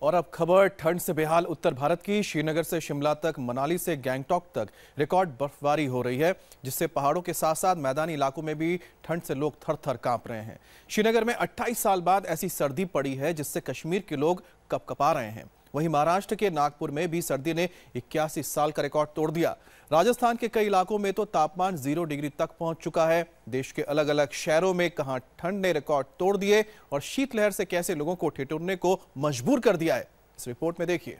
और अब खबर ठंड से बेहाल उत्तर भारत की। श्रीनगर से शिमला तक, मनाली से गैंगटॉक तक रिकॉर्ड बर्फबारी हो रही है, जिससे पहाड़ों के साथ साथ मैदानी इलाकों में भी ठंड से लोग थर थर कांप रहे हैं। श्रीनगर में 28 साल बाद ऐसी सर्दी पड़ी है जिससे कश्मीर के लोग कपकपा रहे हैं। वहीं महाराष्ट्र के नागपुर में भी सर्दी ने 81 साल का रिकॉर्ड तोड़ दिया। राजस्थान के कई इलाकों में तो तापमान 0 डिग्री तक पहुंच चुका है। देश के अलग अलग शहरों में कहां ठंड ने रिकॉर्ड तोड़ दिए और शीतलहर से कैसे लोगों को ठिठुरने को मजबूर कर दिया है, इस रिपोर्ट में देखिए।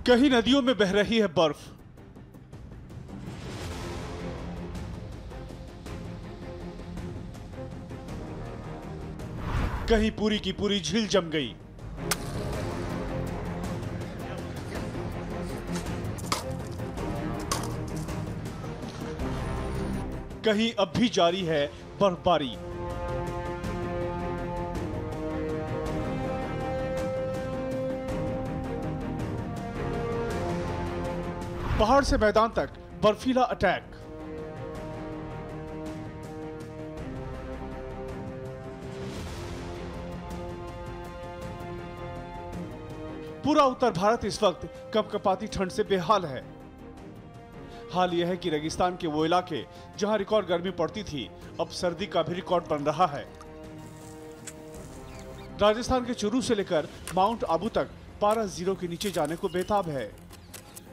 कहीं नदियों में बह रही है बर्फ, कहीं पूरी की पूरी झील जम गई। कहीं अब भी जारी है बर्फबारी। पहाड़ से मैदान तक बर्फीला अटैक। पूरा उत्तर भारत इस वक्त कपकपाती ठंड से बेहाल है। हाल यह है कि रेगिस्तान के वो इलाके जहां रिकॉर्ड गर्मी पड़ती थी, अब सर्दी का भी रिकॉर्ड बन रहा है। राजस्थान के चुरू से लेकर माउंट आबू तक पारा 0 के नीचे जाने को बेताब है।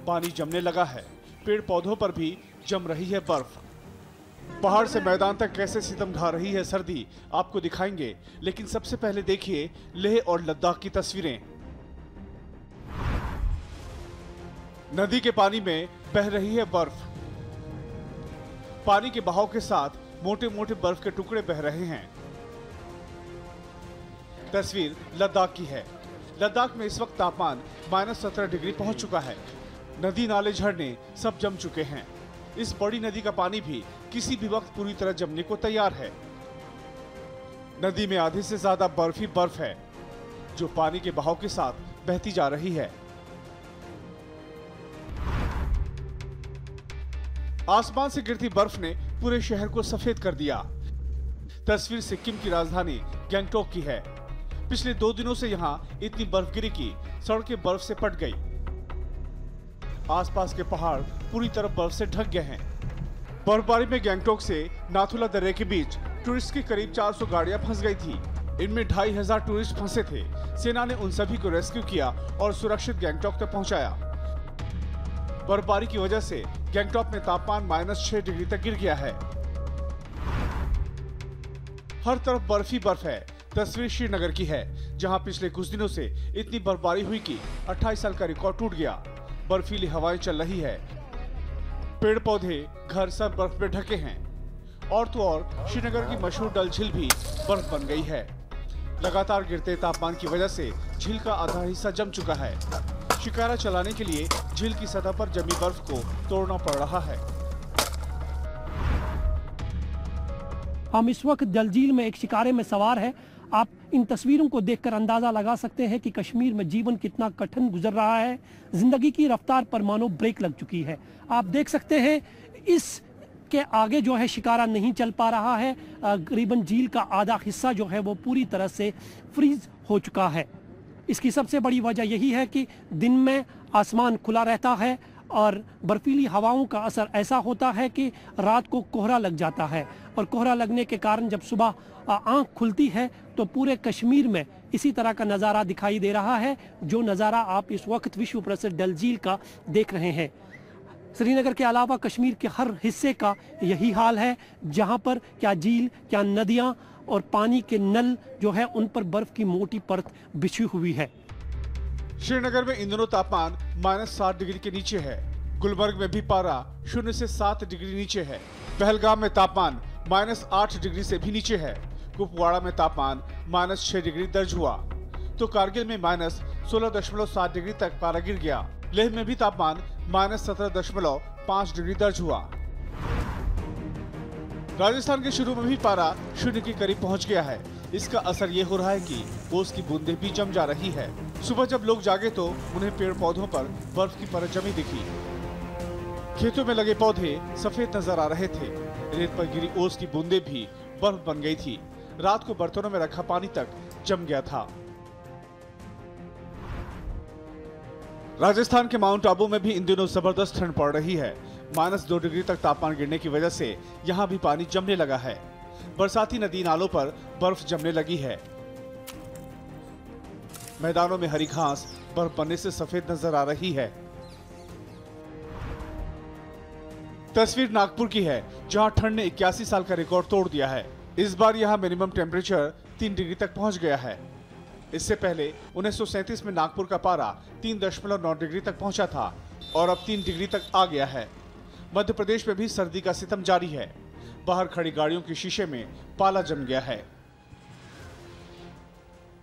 पानी जमने लगा है, पेड़ पौधों पर भी जम रही है बर्फ। पहाड़ से मैदान तक कैसे सितम ढा रही है सर्दी, आपको दिखाएंगे, लेकिन सबसे पहले देखिए लेह और लद्दाख की तस्वीरें। नदी के पानी में बह रही है बर्फ। पानी के बहाव के साथ मोटे मोटे बर्फ के टुकड़े बह रहे हैं। तस्वीर लद्दाख की है। लद्दाख में इस वक्त तापमान -17 डिग्री पहुंच चुका है। नदी नाले झरने सब जम चुके हैं। इस बड़ी नदी का पानी भी किसी भी वक्त पूरी तरह जमने को तैयार है। नदी में आधे से ज्यादा बर्फ ही बर्फ है, जो पानी के बहाव के साथ बहती जा रही है। आसमान से गिरती बर्फ ने पूरे शहर को सफेद कर दिया। तस्वीर सिक्किम की राजधानी गैंगटॉक की है। पिछले 2 दिनों से यहाँ इतनी बर्फ गिरी कि सड़कें बर्फ से पट गई। आसपास के पहाड़ पूरी तरह बर्फ से ढक गए हैं। बर्फबारी में गैंगटॉक से नाथुला दर्रे के बीच टूरिस्ट की करीब 400 गाड़ियां फंस गई थी। इनमें 2500 टूरिस्ट फंसे थे। सेना ने उन सभी को रेस्क्यू किया और सुरक्षित गैंगटॉक तक पहुंचाया। बर्फबारी की वजह से गैंगटॉक में तापमान -6 डिग्री तक गिर गया है। हर तरफ बर्फ ही बर्फ है। तस्वीर श्रीनगर की है, जहां पिछले कुछ दिनों से इतनी बर्फबारी हुई कि 28 साल का रिकॉर्ड टूट गया। बर्फीली हवाएं चल रही है। पेड़ पौधे, घर सब बर्फ में ढके हैं। और तो और श्रीनगर की मशहूर डल झील भी बर्फ बन गई है। लगातार गिरते तापमान की वजह से झील का आधा हिस्सा जम चुका है। शिकारा चलाने के लिए झील की सतह पर जमी बर्फ को तोड़ना पड़ रहा है। हम इस वक्त डल झील में एक शिकारे में सवार है। आप इन तस्वीरों को देखकर अंदाजा लगा सकते हैं कि कश्मीर में जीवन कितना कठिन गुजर रहा है। जिंदगी की रफ्तार पर मानो ब्रेक लग चुकी है। आप देख सकते हैं इस के आगे जो है शिकारा नहीं चल पा रहा है। करीबन झील का आधा हिस्सा जो है वो पूरी तरह से फ्रीज हो चुका है। इसकी सबसे बड़ी वजह यही है कि दिन में आसमान खुला रहता है और बर्फीली हवाओं का असर ऐसा होता है कि रात को कोहरा लग जाता है। और कोहरा लगने के कारण जब सुबह आंख खुलती है तो पूरे कश्मीर में इसी तरह का नज़ारा दिखाई दे रहा है, जो नज़ारा आप इस वक्त विश्व प्रसिद्ध डल झील का देख रहे हैं। श्रीनगर के अलावा कश्मीर के हर हिस्से का यही हाल है, जहां पर क्या झील, क्या नदियां और पानी के नल जो है उन पर बर्फ की मोटी परत बिछी हुई है। श्रीनगर में इन दिनों तापमान -7 डिग्री के नीचे है। गुलमर्ग में भी पारा 0 से 7 डिग्री नीचे है। पहलगाम में तापमान -8 डिग्री से भी नीचे है। कुपवाड़ा में तापमान -6 डिग्री दर्ज हुआ, तो कारगिल में -16.7 डिग्री तक पारा गिर गया। लेह में भी तापमान -17.5 डिग्री दर्ज हुआ। राजस्थान के शुरू में भी पारा 0 के करीब पहुंच गया है। इसका असर ये हो रहा है कि ओस की बूंदें भी जम जा रही है। सुबह जब लोग जागे तो उन्हें पेड़ पौधों पर बर्फ की परत जमी दिखी। खेतों में लगे पौधे सफेद नजर आ रहे थे। रेत पर गिरी ओस की बूंदें भी बर्फ बन गई थी। रात को बर्तनों में रखा पानी तक जम गया था। राजस्थान के माउंट आबू में भी इन दिनों जबरदस्त ठंड पड़ रही है। -2 डिग्री तक तापमान गिरने की वजह से यहाँ भी पानी जमने लगा है। बरसाती नदी नालों पर बर्फ जमने लगी है। मैदानों में हरी घास बर्फ बनने से सफेद नजर आ रही है। तस्वीर नागपुर की है, जहां ठंड ने 81 साल का रिकॉर्ड तोड़ दिया है। इस बार यहां मिनिमम टेम्परेचर 3 डिग्री तक पहुंच गया है। इससे पहले 1937 में नागपुर का पारा 3.9 डिग्री तक पहुंचा था और अब 3 डिग्री तक आ गया है। मध्य प्रदेश में भी सर्दी का सितम जारी है। बाहर खड़ी गाड़ियों के शीशे में पाला जम गया है।